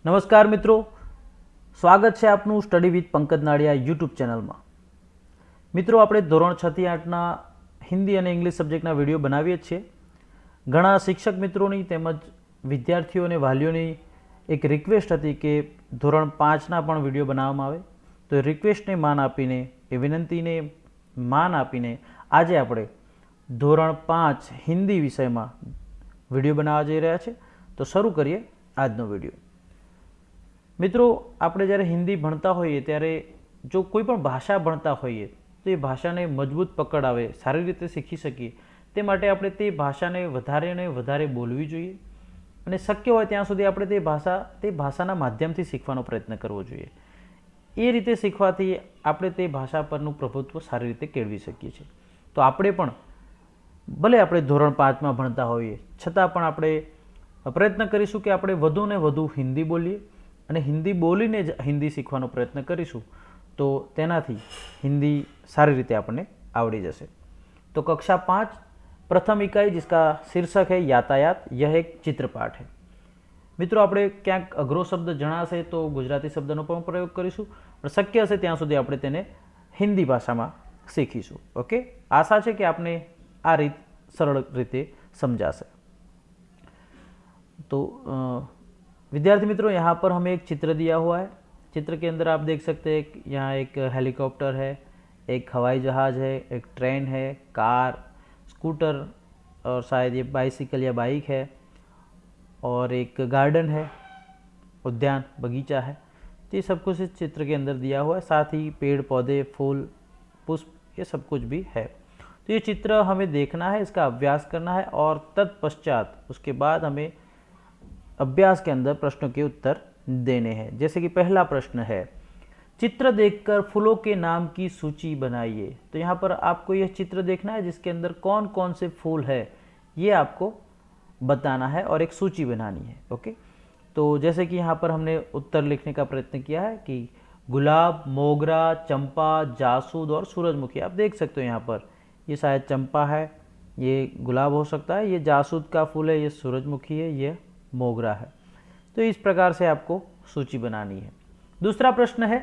નમસ્કાર મિત્રો, સ્વાગત છે આપનું study with Pankaj Nadiya YouTube ચેનલમાં। મિત્રો, આપણે ધોરણ 6 થી 8ના હિન્દી અને ઇંગ્લિશ સબ્જેક્ટના વિડીયો બનાવીએ છીએ। ઘણા શિક્ષક મિત્રોની તેમજ વિદ્યાર્થીઓ અને વાલીઓની એક રિક્વેસ્ટ હતી કે ધોરણ 5ના પણ વિડીયો બનાવવામાં આવે, તો એ રિક્વેસ્ટને માન આપીને, એ વિનંતીને માન આપીને આજે આપણે ધોરણ 5 હિન્દી વિષયમાં વિડીયો બનાવવા જઈ રહ્યા છે। તો શરૂ કરીએ આજનો વિડીયો। મિત્રો, આપણે જ્યારે હિન્દી ભણતા હોઈએ ત્યારે જો કોઈ પણ ભાષા ભણતા હોઈએ તો એ ભાષાને મજબૂત પકડ આવે, સારી રીતે શીખી શકીએ, તે માટે આપણે તે ભાષાને વધારે ને વધારે બોલવી જોઈએ અને શક્ય હોય ત્યાં સુધી આપણે તે ભાષાના માધ્યમથી શીખવાનો પ્રયત્ન કરવો જોઈએ। એ રીતે શીખવાથી આપણે તે ભાષા પરનું પ્રભુત્વ સારી રીતે કેળવી શકીએ છીએ। તો આપણે પણ ભલે આપણે ધોરણ 5માં ભણતા હોઈએ છતાં પણ આપણે પ્રયત્ન કરીશું કે આપણે વધુ ને વધુ હિન્દી બોલીએ અને હિન્દી બોલીને જ હિન્દી શીખવાનો પ્રયત્ન કરીશું, તો તેનાથી હિન્દી सारी रीते आपने आवड़ी जैसे। तो कक्षा 5 प्रथम इकाई जिसका शीर्षक है यातायात, यह एक चित्रपाठ है। मित्रों, આપણે ક્યાંક અઘરો શબ્દ જણાશે તો ગુજરાતી શબ્દનો પણ પ્રયોગ કરીશું, પણ શક્ય હશે ત્યાં સુધી આપણે તેને હિન્દી ભાષામાં શીખીશું। ઓકે, આશા છે કે આપને આ રીત સરળ રીતે समझाશે। तो विद्यार्थी मित्रों, यहाँ पर हमें एक चित्र दिया हुआ है। चित्र के अंदर आप देख सकते हैं यहाँ एक हेलीकॉप्टर है, एक हवाई जहाज़ है, एक ट्रेन है, कार, स्कूटर और शायद ये बाइसिकल या बाइक है, और एक गार्डन है, उद्यान बगीचा है। तो ये सब कुछ इस चित्र के अंदर दिया हुआ है, साथ ही पेड़ पौधे, फूल, पुष्प, ये सब कुछ भी है। तो ये चित्र हमें देखना है, इसका अभ्यास करना है और तत्पश्चात उसके बाद हमें अभ्यास के अंदर प्रश्नों के उत्तर देने हैं। जैसे कि पहला प्रश्न है, चित्र देखकर फूलों के नाम की सूची बनाइए। तो यहाँ पर आपको यह चित्र देखना है जिसके अंदर कौन कौन से फूल है ये आपको बताना है और एक सूची बनानी है। ओके, तो जैसे कि यहाँ पर हमने उत्तर लिखने का प्रयत्न किया है कि गुलाब, मोगरा, चंपा, जासूद और सूरजमुखी। आप देख सकते हो यहाँ पर ये शायद चंपा है, ये गुलाब हो सकता है, ये जासूद का फूल है, ये सूरजमुखी है, ये मोगरा है। तो इस प्रकार से आपको सूची बनानी है। दूसरा प्रश्न है,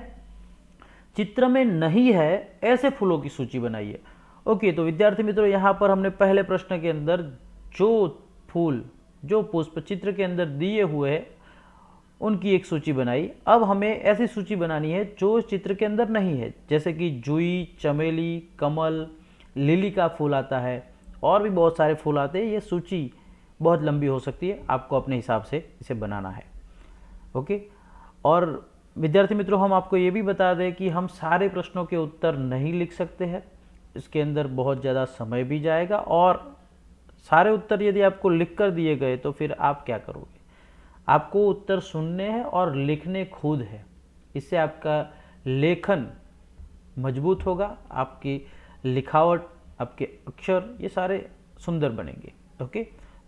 चित्र में नहीं है ऐसे फूलों की सूची बनाइए। ओके, तो विद्यार्थी मित्रों, यहाँ पर हमने पहले प्रश्न के अंदर जो फूल, जो पुष्प चित्र के अंदर दिए हुए हैं उनकी एक सूची बनाई। अब हमें ऐसी सूची बनानी है जो चित्र के अंदर नहीं है, जैसे कि जुई, चमेली, कमल, लिली का फूल आता है और भी बहुत सारे फूल आते हैं। ये सूची बहुत लंबी हो सकती है, आपको अपने हिसाब से इसे बनाना है। ओके, और विद्यार्थी मित्रों, हम आपको ये भी बता दें कि हम सारे प्रश्नों के उत्तर नहीं लिख सकते हैं, इसके अंदर बहुत ज़्यादा समय भी जाएगा, और सारे उत्तर यदि आपको लिख कर दिए गए तो फिर आप क्या करोगे? आपको उत्तर सुनने हैं और लिखने खुद है। इससे आपका लेखन मजबूत होगा, आपकी लिखावट, आपके अक्षर, ये सारे सुंदर बनेंगे। ओके,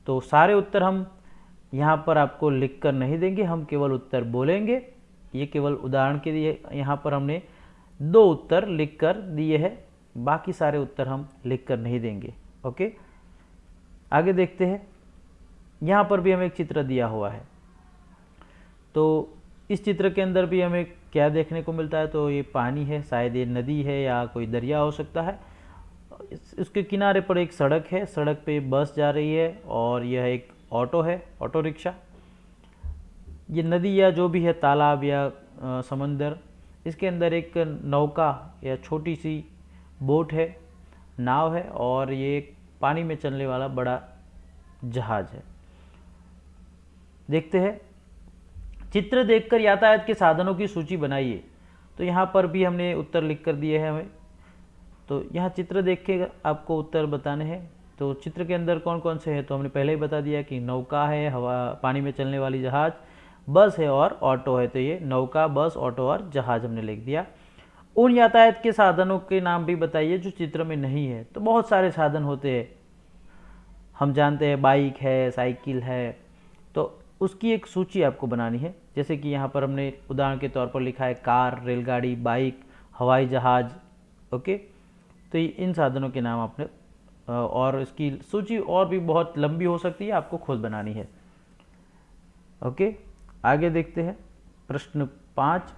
तो सारे उत्तर हम यहाँ पर आपको लिख कर नहीं देंगे, हम केवल उत्तर बोलेंगे। ये केवल उदाहरण के लिए यहाँ पर हमने 2 उत्तर लिख कर दिए हैं, बाकी सारे उत्तर हम लिख कर नहीं देंगे। ओके, आगे देखते हैं। यहाँ पर भी हमें एक चित्र दिया हुआ है, तो इस चित्र के अंदर भी हमें क्या देखने को मिलता है? तो ये पानी है, शायद ये नदी है या कोई दरिया हो सकता है। इसके किनारे पर एक सड़क है, सड़क पे बस जा रही है और यह एक ऑटो है, ऑटो रिक्शा। ये नदी या जो भी है, तालाब या समंदर, इसके अंदर एक नौका या छोटी सी बोट है, नाव है, और ये एक पानी में चलने वाला बड़ा जहाज है। देखते हैं, चित्र देखकर यातायात के साधनों की सूची बनाइए। तो यहाँ पर भी हमने उत्तर लिख कर दिए हैं हमें। तो यहाँ चित्र देख के आपको उत्तर बताने हैं। तो चित्र के अंदर कौन कौन से हैं? तो हमने पहले ही बता दिया कि नौका है, हवा पानी में चलने वाली जहाज, बस है और ऑटो है। तो ये नौका, बस, ऑटो और जहाज हमने लिख दिया। उन यातायात के साधनों के नाम भी बताइए जो चित्र में नहीं है। तो बहुत सारे साधन होते हैं, हम जानते हैं, बाइक है, साइकिल है, तो उसकी एक सूची आपको बनानी है। जैसे कि यहाँ पर हमने उदाहरण के तौर पर लिखा है कार, रेलगाड़ी, बाइक, हवाई जहाज। ओके, तो इन साधनों के नाम आपने, और इसकी सूची और भी बहुत लंबी हो सकती है, आपको खुद बनानी है। ओके, आगे देखते हैं प्रश्न 5।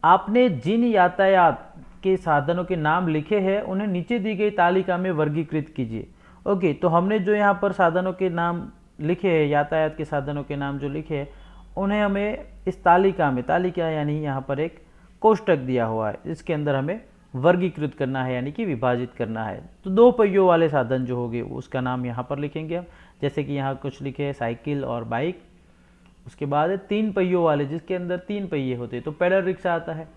आपने जिन यातायात के साधनों के नाम लिखे हैं उन्हें नीचे दी गई तालिका में वर्गीकृत कीजिए। ओके, तो हमने जो यहाँ पर साधनों के नाम लिखे हैं, यातायात के साधनों के नाम जो लिखे हैं, उन्हें हमें इस तालिका में, तालिका यानी यहाँ पर एक कोष्टक दिया हुआ है, इसके अंदर हमें वर्गीकृत करना है यानी कि विभाजित करना है। तो 2 पहियों वाले साधन जो होंगे उसका नाम यहाँ पर लिखेंगे हम, जैसे कि यहाँ कुछ लिखे हैं साइकिल और बाइक। उसके बाद है 3 पहियों वाले जिसके अंदर 3 पहिए होते हैं, तो पैडल रिक्शा आता है,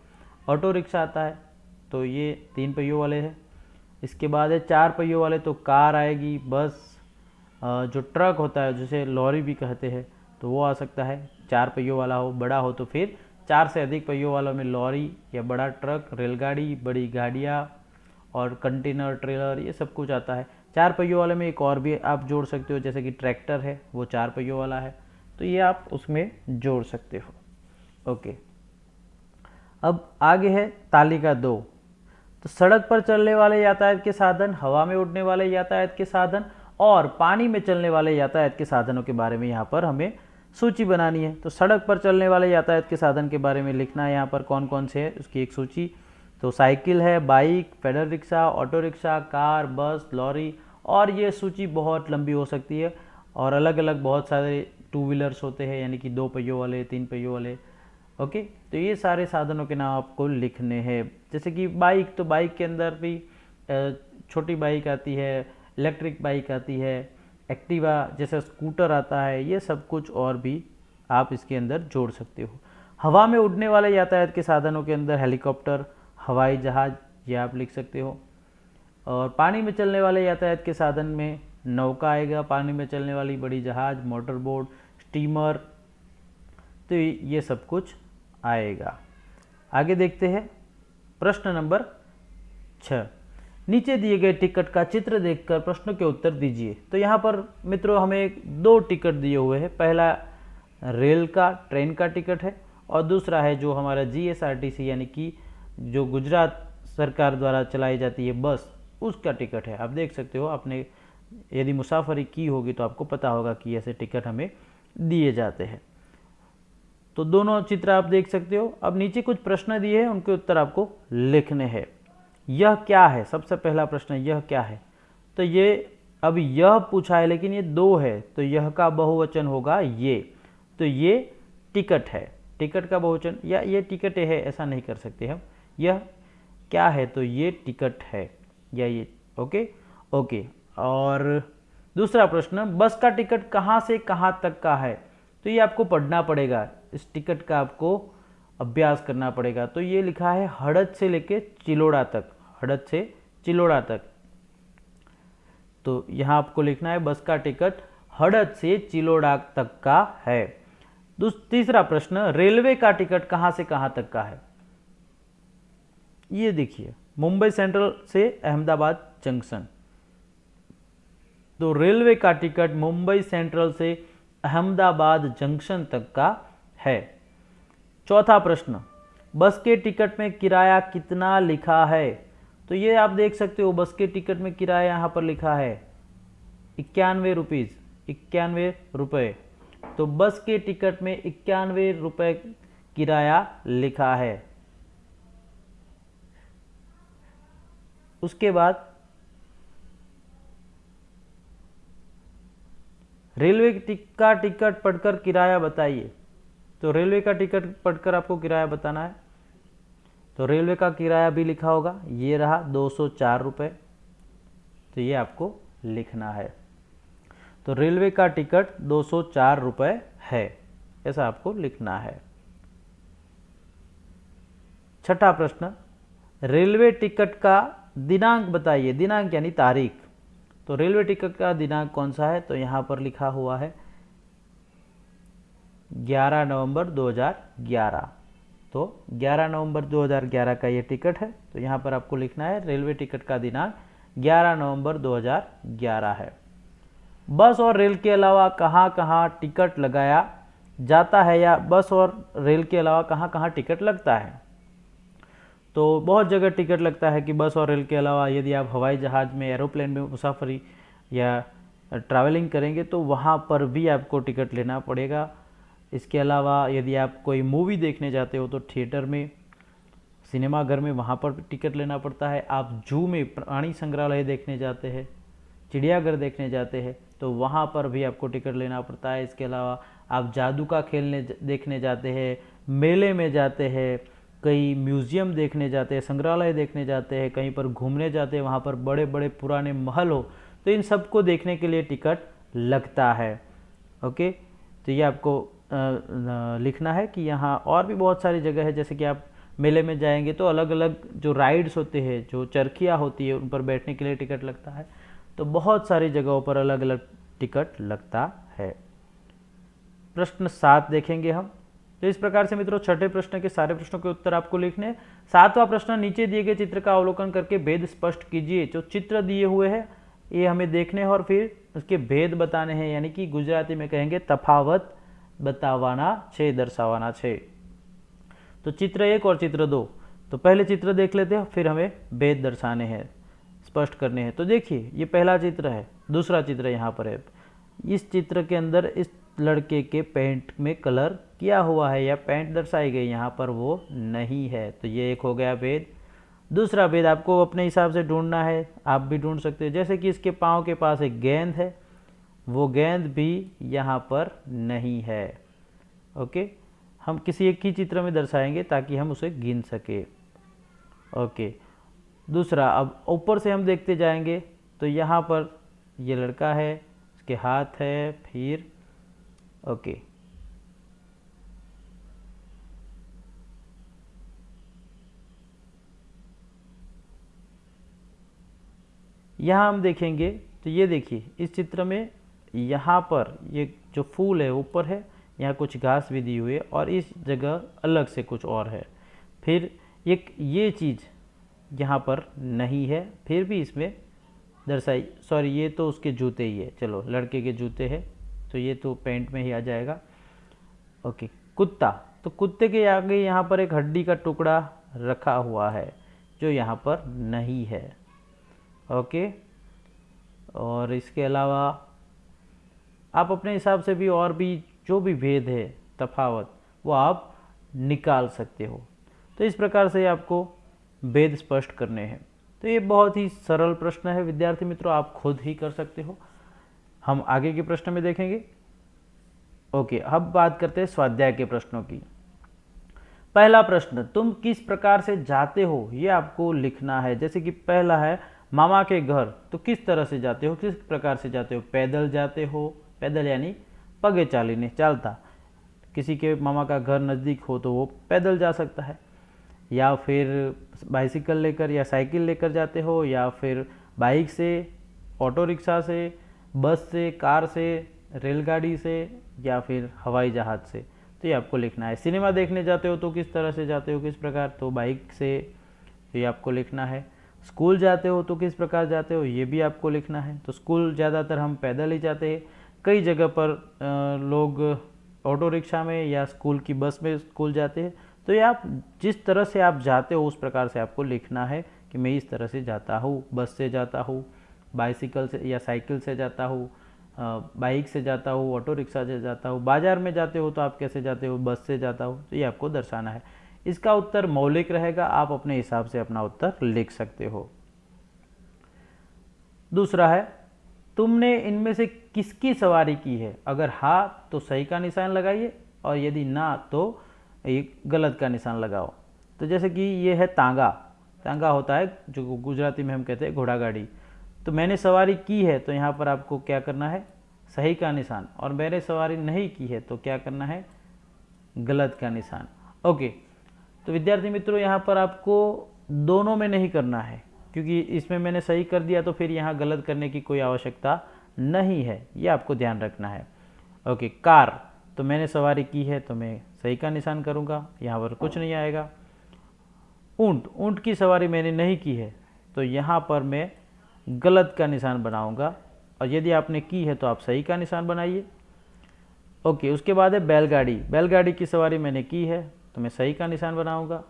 ऑटो रिक्शा आता है, तो ये 3 पहियों वाले हैं। इसके बाद है 4 पहियों वाले, तो कार आएगी, बस, जो ट्रक होता है जिसे लॉरी भी कहते हैं तो वो आ सकता है, 4 पहियों वाला हो, बड़ा हो तो फिर 4 से अधिक पहियों वालों में लॉरी या बड़ा ट्रक, रेलगाड़ी, बड़ी गाड़ियाँ और कंटेनर, ट्रेलर, ये सब कुछ आता है। 4 पहियों वाले में एक और भी आप जोड़ सकते हो, जैसे कि ट्रैक्टर है, वो 4 पहियों वाला है, तो ये आप उसमें जोड़ सकते हो। ओके, अब आगे है तालिका 2। तो सड़क पर चलने वाले यातायात के साधन, हवा में उड़ने वाले यातायात के साधन और पानी में चलने वाले यातायात के साधनों के बारे में यहाँ पर हमें सूची बनानी है। तो सड़क पर चलने वाले यातायात के साधन के बारे में लिखना है यहाँ पर कौन कौन से है, उसकी एक सूची। तो साइकिल है, bike, pedal rickshaw, auto rickshaw, car, bus, lorry, और ये सूची बहुत लंबी हो सकती है और अलग अलग बहुत सारे 2 व्हीलर्स होते हैं, यानी कि 2 पहियों वाले, 3 पहियों वाले। ओके, तो ये सारे साधनों के नाम आपको लिखने हैं। जैसे कि बाइक, तो बाइक के अंदर भी छोटी बाइक आती है, इलेक्ट्रिक बाइक आती है, एक्टिवा जैसा स्कूटर आता है, ये सब कुछ और भी आप इसके अंदर जोड़ सकते हो। हवा में उड़ने वाले यातायात के साधनों के अंदर हेलीकॉप्टर, हवाई जहाज़, ये आप लिख सकते हो। और पानी में चलने वाले यातायात के साधन में नौका आएगा, पानी में चलने वाली बड़ी जहाज़, मोटर बोट, स्टीमर, तो ये सब कुछ आएगा। आगे देखते हैं प्रश्न नंबर 6। नीचे दिए गए टिकट का चित्र देखकर प्रश्नों के उत्तर दीजिए। तो यहाँ पर मित्रों हमें 2 टिकट दिए हुए हैं, पहला रेल का, ट्रेन का टिकट है और दूसरा है जो हमारा GSRTC यानी कि जो गुजरात सरकार द्वारा चलाई जाती है बस, उसका टिकट है। आप देख सकते हो, आपने यदि मुसाफरी की होगी तो आपको पता होगा कि ऐसे टिकट हमें दिए जाते हैं। तो दोनों चित्र आप देख सकते हो। अब नीचे कुछ प्रश्न दिए हैं, उनके उत्तर आपको लिखने हैं। यह क्या है, सबसे पहला प्रश्न, यह क्या है? तो ये अब यह पूछा है लेकिन ये 2 है, तो यह का बहुवचन होगा ये, तो ये टिकट है, टिकट का बहुवचन, या ये टिकट है ऐसा नहीं कर सकते हम। यह क्या है, तो ये टिकट है, या ये, ओके ओके। और दूसरा प्रश्न, बस का टिकट कहाँ से कहाँ तक का है? तो ये आपको पढ़ना पड़ेगा, इस टिकट का आपको अभ्यास करना पड़ेगा। तो ये लिखा है हड़द से लेके चिलोड़ा तक, हड़द से चिलोड़ा तक। तो यहाँ आपको लिखना है बस का टिकट हड़द से चिलोड़ा तक का है। तीसरा प्रश्न, रेलवे का टिकट कहाँ से कहाँ तक का है? ये देखिए, मुंबई सेंट्रल से अहमदाबाद जंक्शन, तो रेलवे का टिकट मुंबई सेंट्रल से अहमदाबाद जंक्शन तक का है। चौथा प्रश्न, बस के टिकट में किराया कितना लिखा है? तो ये आप देख सकते हो, बस के टिकट में किराया यहाँ पर लिखा है 91 रुपीज़, 91 रुपये। तो बस के टिकट में 91 रुपये किराया लिखा है। उसके बाद रेलवे का टिकट पढ़कर किराया बताइए। तो रेलवे का टिकट पढ़कर आपको किराया बताना है। तो रेलवे का किराया भी लिखा होगा, ये रहा 204 रुपये, तो ये आपको लिखना है। तो रेलवे का टिकट 204 रुपये है, ऐसा आपको लिखना है। छठा प्रश्न, रेलवे टिकट का दिनांक बताइए, दिनांक यानी तारीख। तो रेलवे टिकट का दिनांक कौन सा है? तो यहाँ पर लिखा हुआ है 11 नवंबर 2011। तो 11 नवंबर 2011 का ये टिकट है, तो यहाँ पर आपको लिखना है रेलवे टिकट का दिनांक 11 नवंबर 2011 है। बस और रेल के अलावा कहाँ कहाँ टिकट लगाया जाता है, या बस और रेल के अलावा कहाँ कहाँ टिकट लगता है? तो बहुत जगह टिकट लगता है कि बस और रेल के अलावा यदि आप हवाई जहाज़ में, एरोप्लेन में मुसाफरी या ट्रैवलिंग करेंगे तो वहाँ पर भी आपको टिकट लेना पड़ेगा। इसके अलावा यदि आप कोई मूवी देखने जाते हो तो थिएटर में, सिनेमाघर में, वहाँ पर टिकट लेना पड़ता है। आप जू में प्राणी संग्रहालय देखने जाते हैं, चिड़ियाघर देखने जाते हैं, तो वहाँ पर भी आपको टिकट लेना पड़ता है। इसके अलावा आप जादू का खेलने देखने जाते हैं, मेले में जाते हैं, कई म्यूज़ियम देखने जाते हैं, संग्रहालय देखने जाते हैं, कहीं पर घूमने जाते हैं, वहाँ पर बड़े बड़े पुराने महल हो, तो इन सब को देखने के लिए टिकट लगता है। ओके, तो ये आपको लिखना है कि यहाँ और भी बहुत सारी जगह है। जैसे कि आप मेले में जाएंगे तो अलग अलग जो राइड्स होते हैं, जो चरखियाँ होती है, उन पर बैठने के लिए टिकट लगता है। तो बहुत सारी जगहों पर अलग अलग टिकट लगता है। प्रश्न 7 देखेंगे हम। तो इस प्रकार से मित्रों छठे प्रश्न के सारे प्रश्नों के उत्तर आपको लिखने हैं। 7वां प्रश्न, नीचे दिए गए चित्र का अवलोकन करके भेद स्पष्ट कीजिए। जो चित्र दिए हुए हैं ये हमें देखने हैं और फिर उसके भेद बताने हैं, यानी कि गुजराती में कहेंगे तफावत बतावाना छे, दर्शावाना छे। तो चित्र 1 और चित्र 2, तो पहले चित्र देख लेते हैं, फिर हमें भेद दर्शाने हैं, स्पष्ट करने हैं। तो देखिए ये पहला चित्र है, दूसरा चित्र यहाँ पर है। इस चित्र के अंदर इस लड़के के पैंट में कलर किया हुआ है या पैंट दर्शाई गई, यहाँ पर वो नहीं है, तो ये एक हो गया भेद। दूसरा भेद आपको अपने हिसाब से ढूंढना है, आप भी ढूंढ सकते हो। जैसे कि इसके पाँव के पास एक गेंद है, वो गेंद भी यहाँ पर नहीं है। ओके, हम किसी एक ही चित्र में दर्शाएंगे ताकि हम उसे गिन सके। ओके, दूसरा, अब ऊपर से हम देखते जाएंगे तो यहाँ पर ये लड़का है, इसके हाथ है, फिर ओके, यहाँ हम देखेंगे तो ये देखिए इस चित्र में यहाँ पर ये जो फूल है ऊपर है, यहाँ कुछ घास भी दी हुई है और इस जगह अलग से कुछ और है। फिर एक ये चीज़ यहाँ पर नहीं है, फिर भी इसमें दर्शाई, सॉरी ये तो उसके जूते ही है, चलो लड़के के जूते हैं तो ये तो पैंट में ही आ जाएगा। ओके, कुत्ता, तो कुत्ते के आगे यहाँ पर एक हड्डी का टुकड़ा रखा हुआ है जो यहाँ पर नहीं है। ओके, और इसके अलावा आप अपने हिसाब से भी और भी जो भी भेद है, तफावत, वो आप निकाल सकते हो। तो इस प्रकार से आपको भेद स्पष्ट करने हैं। तो ये बहुत ही सरल प्रश्न है विद्यार्थी मित्रों, आप खुद ही कर सकते हो। हम आगे के प्रश्न में देखेंगे। ओके, अब बात करते हैं स्वाध्याय के प्रश्नों की। पहला प्रश्न, तुम किस प्रकार से जाते हो, ये आपको लिखना है। जैसे कि पहला है मामा के घर, तो किस तरह से जाते हो, किस प्रकार से जाते हो, पैदल जाते हो, पैदल यानी पगे चालीने, चालता। किसी के मामा का घर नज़दीक हो तो वो पैदल जा सकता है, या फिर बाइसिकल लेकर या साइकिल लेकर जाते हो, या फिर बाइक से, ऑटो रिक्शा से, बस से, कार से, रेलगाड़ी से, या फिर हवाई जहाज़ से। तो ये आपको लिखना है। सिनेमा देखने जाते हो तो किस तरह से जाते हो, किस प्रकार, तो बाइक से, ये आपको लिखना है। स्कूल जाते हो तो किस प्रकार जाते हो, ये भी आपको लिखना है। तो स्कूल ज़्यादातर हम पैदल ही जाते हैं, कई जगह पर लोग ऑटो रिक्शा में या स्कूल की बस में स्कूल जाते हैं। तो ये आप जिस तरह से आप जाते हो उस प्रकार से आपको लिखना है कि मैं इस तरह से जाता हूँ, बस से जाता हूँ, बाइसिकल से या साइकिल से जाता हूँ, बाइक से जाता हूँ, ऑटो रिक्शा से जाता हूँ। बाज़ार में जाते हो तो आप कैसे जाते हो, बस से जाता हूँ। तो ये आपको दर्शाना है। इसका उत्तर मौलिक रहेगा, आप अपने हिसाब से अपना उत्तर लिख सकते हो। दूसरा है, तुमने इनमें से किसकी सवारी की है। अगर हाँ तो सही का निशान लगाइए, और यदि ना तो एक गलत का निशान लगाओ। तो जैसे कि ये है तांगा, तांगा होता है जो गुजराती में हम कहते हैं घोड़ा गाड़ी। तो मैंने सवारी की है, तो यहाँ पर आपको क्या करना है, सही का निशान, और मैंने सवारी नहीं की है तो क्या करना है, गलत का निशान। ओके, तो विद्यार्थी मित्रों यहाँ पर आपको दोनों में नहीं करना है, क्योंकि इसमें मैंने सही कर दिया तो फिर यहाँ गलत करने की कोई आवश्यकता नहीं है, ये आपको ध्यान रखना है। ओके, कार, तो मैंने सवारी की है तो मैं सही का निशान करूँगा, यहाँ पर कुछ नहीं आएगा। ऊँट, ऊँट की सवारी मैंने नहीं की है तो यहाँ पर मैं गलत का निशान बनाऊँगा, और यदि आपने की है तो आप सही का निशान बनाइए। ओके, उसके बाद है बैलगाड़ी, बैलगाड़ी की सवारी मैंने की है तो मैं सही का निशान बनाऊँगा।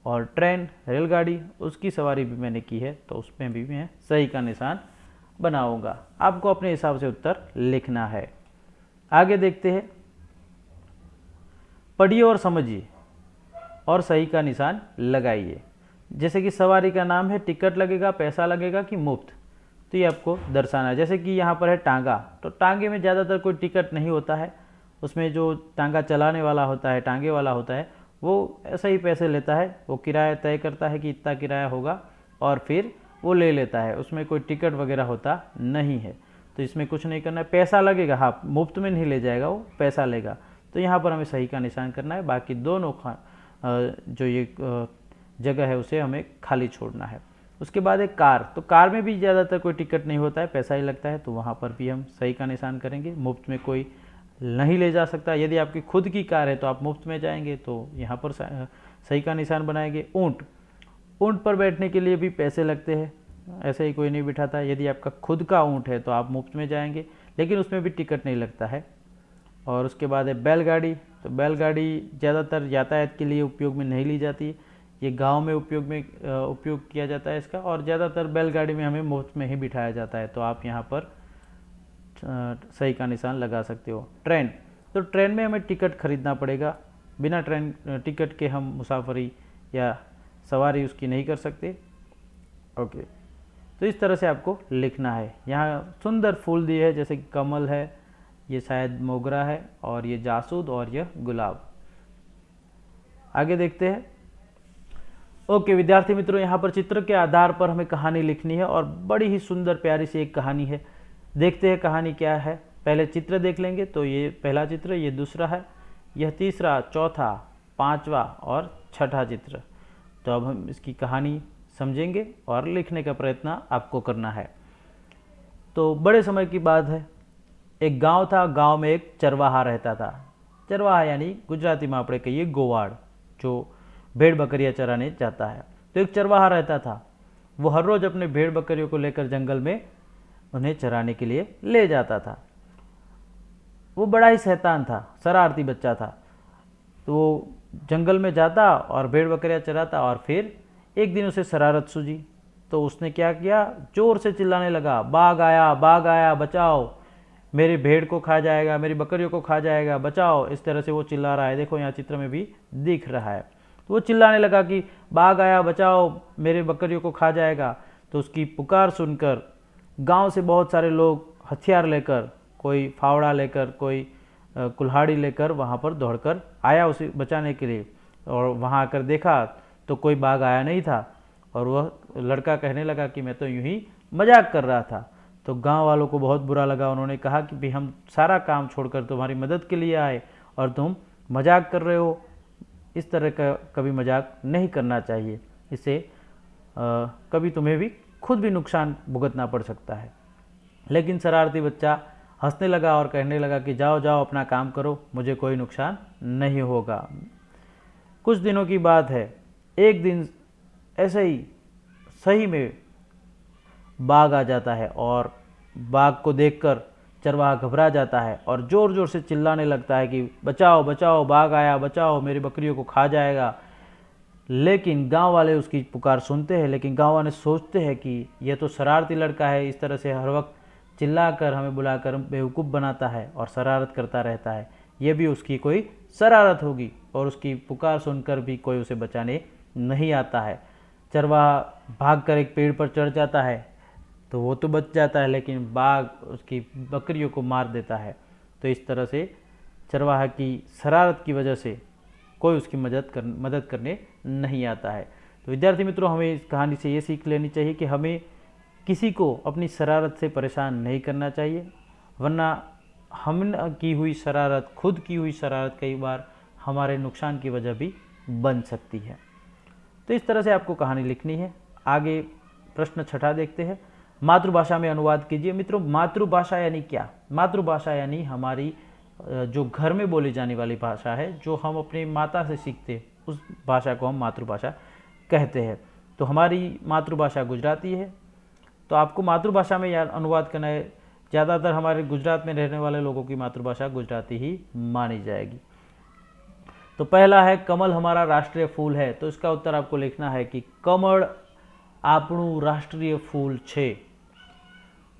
और ट्रेन, रेलगाड़ी, उसकी सवारी भी मैंने की है तो उसमें भी मैं सही का निशान बनाऊँगा। आपको अपने हिसाब से उत्तर लिखना है। आगे देखते हैं। पढ़िए और समझिए और सही का निशान लगाइए। जैसे कि सवारी का नाम है, टिकट लगेगा, पैसा लगेगा कि मुफ्त, तो ये आपको दर्शाना है। जैसे कि यहाँ पर है टांगा, तो टांगे में ज़्यादातर कोई टिकट नहीं होता है, उसमें जो टांगा चलाने वाला होता है, टांगे वाला होता है, वो ऐसा ही पैसे लेता है, वो किराया तय करता है कि इतना किराया होगा और फिर वो ले लेता है, उसमें कोई टिकट वगैरह होता नहीं है। तो इसमें कुछ नहीं करना है, पैसा लगेगा, हाँ मुफ्त में नहीं ले जाएगा, वो पैसा लेगा। तो यहाँ पर हमें सही का निशान करना है, बाकी दोनों जो ये जगह है उसे हमें खाली छोड़ना है। उसके बाद एक कार, तो कार में भी ज़्यादातर कोई टिकट नहीं होता है, पैसा ही लगता है, तो वहाँ पर भी हम सही का निशान करेंगे। मुफ्त में कोई नहीं ले जा सकता। यदि आपकी खुद की कार है तो आप मुफ्त में जाएंगे, तो यहाँ पर सही का निशान बनाएंगे। ऊँट, ऊँट पर बैठने के लिए भी पैसे लगते हैं, ऐसे ही कोई नहीं बिठाता। यदि आपका खुद का ऊँट है तो आप मुफ्त में जाएंगे, लेकिन उसमें भी टिकट नहीं लगता है। और उसके बाद है बैलगाड़ी, तो बैलगाड़ी ज़्यादातर यातायात के लिए उपयोग में नहीं ली जाती, ये गांव में उपयोग किया जाता है इसका, और ज़्यादातर बैलगाड़ी में हमें मुफ्त में ही बिठाया जाता है, तो आप यहाँ पर सही का निशान लगा सकते हो। ट्रेन, तो ट्रेन में हमें टिकट खरीदना पड़ेगा, बिना ट्रेन टिकट के हम मुसाफरी या सवारी उसकी नहीं कर सकते। ओके, तो इस तरह से आपको लिखना है। यहाँ सुंदर फूल दिए हैं, जैसे कि कमल है, ये शायद मोगरा है, और ये जासूद, और यह गुलाब। आगे देखते हैं। ओके विद्यार्थी मित्रों, यहाँ पर चित्र के आधार पर हमें कहानी लिखनी है, और बड़ी ही सुंदर प्यारी सी एक कहानी है। देखते हैं कहानी क्या है। पहले चित्र देख लेंगे, तो ये पहला चित्र, ये दूसरा है, यह तीसरा, चौथा, पांचवा और छठा चित्र। तो अब हम इसकी कहानी समझेंगे और लिखने का प्रयत्न आपको करना है। तो बड़े समय की बात है, एक गांव था, गांव में एक चरवाहा रहता था। चरवाहा यानी गुजराती में આપણે कहिए गोवाड़, जो भेड़ बकरियां चराने जाता है। तो एक चरवाहा रहता था, वो हर रोज़ अपने भेड़ बकरियों को लेकर जंगल में उन्हें चराने के लिए ले जाता था। वो बड़ा ही शैतान था, शरारती बच्चा था। तो वो जंगल में जाता और भेड़ बकरियां चराता, और फिर एक दिन उसे शरारत सूझी, तो उसने क्या किया, जोर से चिल्लाने लगा, बाघ आया बचाओ, मेरी भेड़ को खा जाएगा, मेरी बकरियों को खा जाएगा, बचाओ। इस तरह से वो चिल्ला रहा है, देखो यहाँ चित्र में भी दिख रहा है। तो वो चिल्लाने लगा कि बाघ आया बचाओ, मेरे बकरियों को खा जाएगा। तो उसकी पुकार सुनकर गांव से बहुत सारे लोग हथियार लेकर, कोई फावड़ा लेकर, कोई कुल्हाड़ी लेकर वहाँ पर दौड़कर आया उसे बचाने के लिए। और वहाँ आकर देखा तो कोई बाघ आया नहीं था, और वह लड़का कहने लगा कि मैं तो यूं ही मजाक कर रहा था। तो गांव वालों को बहुत बुरा लगा, उन्होंने कहा कि भाई हम सारा काम छोड़कर तुम्हारी मदद के लिए आए और तुम मजाक कर रहे हो, इस तरह का कभी मजाक नहीं करना चाहिए, इससे कभी तुम्हें भी खुद भी नुकसान भुगतना पड़ सकता है। लेकिन शरारती बच्चा हंसने लगा और कहने लगा कि जाओ जाओ अपना काम करो, मुझे कोई नुकसान नहीं होगा। कुछ दिनों की बात है, एक दिन ऐसे ही सही में बाघ आ जाता है, और बाघ को देखकर चरवाहा घबरा जाता है और ज़ोर ज़ोर से चिल्लाने लगता है कि बचाओ बचाओ, बाघ आया बचाओ, मेरी बकरियों को खा जाएगा। लेकिन गांव वाले उसकी पुकार सुनते हैं, लेकिन गांव वाले सोचते हैं कि यह तो शरारती लड़का है, इस तरह से हर वक्त चिल्लाकर हमें बुलाकर बेवकूफ़ बनाता है और शरारत करता रहता है, यह भी उसकी कोई शरारत होगी। और उसकी पुकार सुनकर भी कोई उसे बचाने नहीं आता है। चरवाहा भागकर एक पेड़ पर चढ़ जाता है, तो वो तो बच जाता है, लेकिन बाघ उसकी बकरियों को मार देता है। तो इस तरह से चरवाहा की शरारत की वजह से कोई उसकी मदद करने नहीं आता है। तो विद्यार्थी मित्रों, हमें इस कहानी से ये सीख लेनी चाहिए कि हमें किसी को अपनी शरारत से परेशान नहीं करना चाहिए, वरना हम की हुई शरारत, खुद की हुई शरारत कई बार हमारे नुकसान की वजह भी बन सकती है। तो इस तरह से आपको कहानी लिखनी है। आगे प्रश्न छठा देखते हैं। मातृभाषा में अनुवाद कीजिए। मित्रों, मातृभाषा यानी क्या? मातृभाषा यानी हमारी जो घर में बोली जाने वाली भाषा है, जो हम अपनी माता से सीखते हैं, उस भाषा को हम मातृभाषा कहते हैं। तो हमारी मातृभाषा गुजराती है, तो आपको मातृभाषा में यार अनुवाद करना है। ज़्यादातर हमारे गुजरात में रहने वाले लोगों की मातृभाषा गुजराती ही मानी जाएगी। तो पहला है, कमल हमारा राष्ट्रीय फूल है। तो इसका उत्तर आपको लिखना है कि कमल આપણું राष्ट्रीय फूल छे।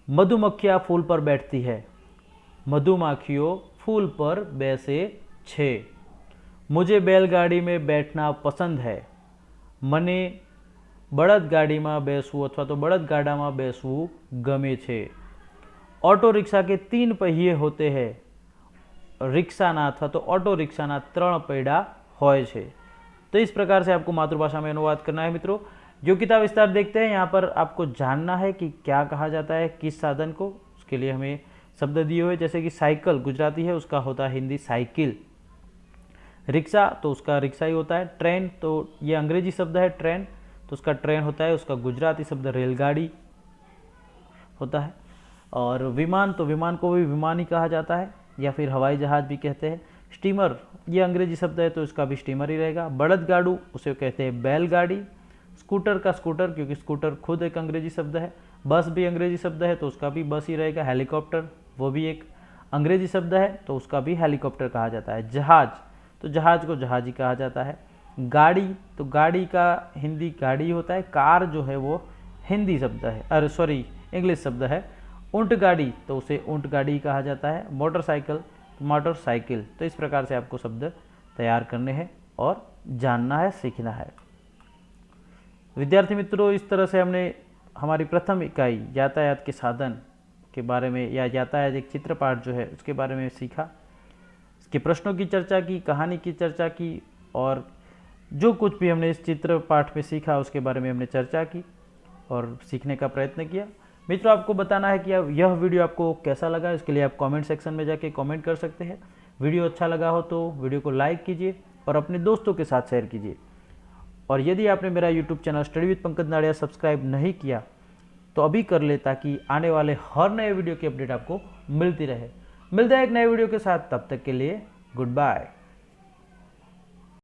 मधुमक्खियाँ फूल पर बैठती है, मधुमाखियों फूल पर बैसे छे। मुझे बैलगाड़ी में बैठना पसंद है। મને બળદગાડીમાં બેસવું અથવા તો બળદગાડામાં બેસવું ગમે છે। ऑटो रिक्शा के 3 पहिए होते हैं। रिक्शाना अथवा तो ऑटो रिक्शाना 3 પૈડા હોય છે। तो इस प्रकार से आपको मातृभाषा में अनुवाद करना है मित्रों। योग्यता विस्तार देखते हैं। यहाँ पर आपको जानना है कि क्या कहा जाता है किस साधन को। उसके लिए हमें शब्द दिए हुए, जैसे कि साइकिल गुजराती है, उसका होता है हिंदी साइकिल। रिक्शा तो उसका रिक्शा ही होता है। ट्रेन तो ये अंग्रेजी शब्द है ट्रेन, तो उसका ट्रेन होता है, उसका गुजराती शब्द रेलगाड़ी होता है। और विमान तो विमान को भी विमान ही कहा जाता है, या फिर हवाई जहाज़ भी कहते हैं। स्टीमर ये अंग्रेजी शब्द है, तो इसका भी स्टीमर ही रहेगा। बड़दगाड़ू उसे कहते हैं बैलगाड़ी। स्कूटर का स्कूटर, क्योंकि स्कूटर खुद एक अंग्रेजी शब्द है। बस भी अंग्रेजी शब्द है, तो उसका भी बस ही रहेगा। हेलीकॉप्टर वो भी एक अंग्रेजी शब्द है, तो उसका भी हेलीकॉप्टर कहा जाता है। जहाज तो जहाज को जहाज ही कहा जाता है। गाड़ी तो गाड़ी का हिंदी गाड़ी होता है। कार जो है वो हिंदी शब्द है, अरे सॉरी इंग्लिश शब्द है। ऊँट गाड़ी तो उसे ऊँट गाड़ी कहा जाता है। Motorcycle motorcycle. तो इस प्रकार से आपको शब्द तैयार करने हैं और जानना है, सीखना है। विद्यार्थी मित्रों, इस तरह से हमने हमारी प्रथम इकाई यातायात के साधन के बारे में, या यातायात एक चित्रपाठ जो है उसके बारे में सीखा। इसके प्रश्नों की चर्चा की, कहानी की चर्चा की, और जो कुछ भी हमने इस चित्रपाठ में सीखा उसके बारे में हमने चर्चा की और सीखने का प्रयत्न किया। मित्रों, आपको बताना है कि यह वीडियो आपको कैसा लगा। इसके लिए आप कमेंट सेक्शन में जाके कमेंट कर सकते हैं। वीडियो अच्छा लगा हो तो वीडियो को लाइक कीजिए और अपने दोस्तों के साथ शेयर कीजिए। और यदि आपने मेरा YouTube channel study with Pankaj Nadia subscribe नहीं किया तो अभी कर ले, ताकि आने वाले हर नए वीडियो की अपडेट आपको मिलती रहे। मिलते हैं एक नए वीडियो के साथ, तब तक के लिए गुड बाय।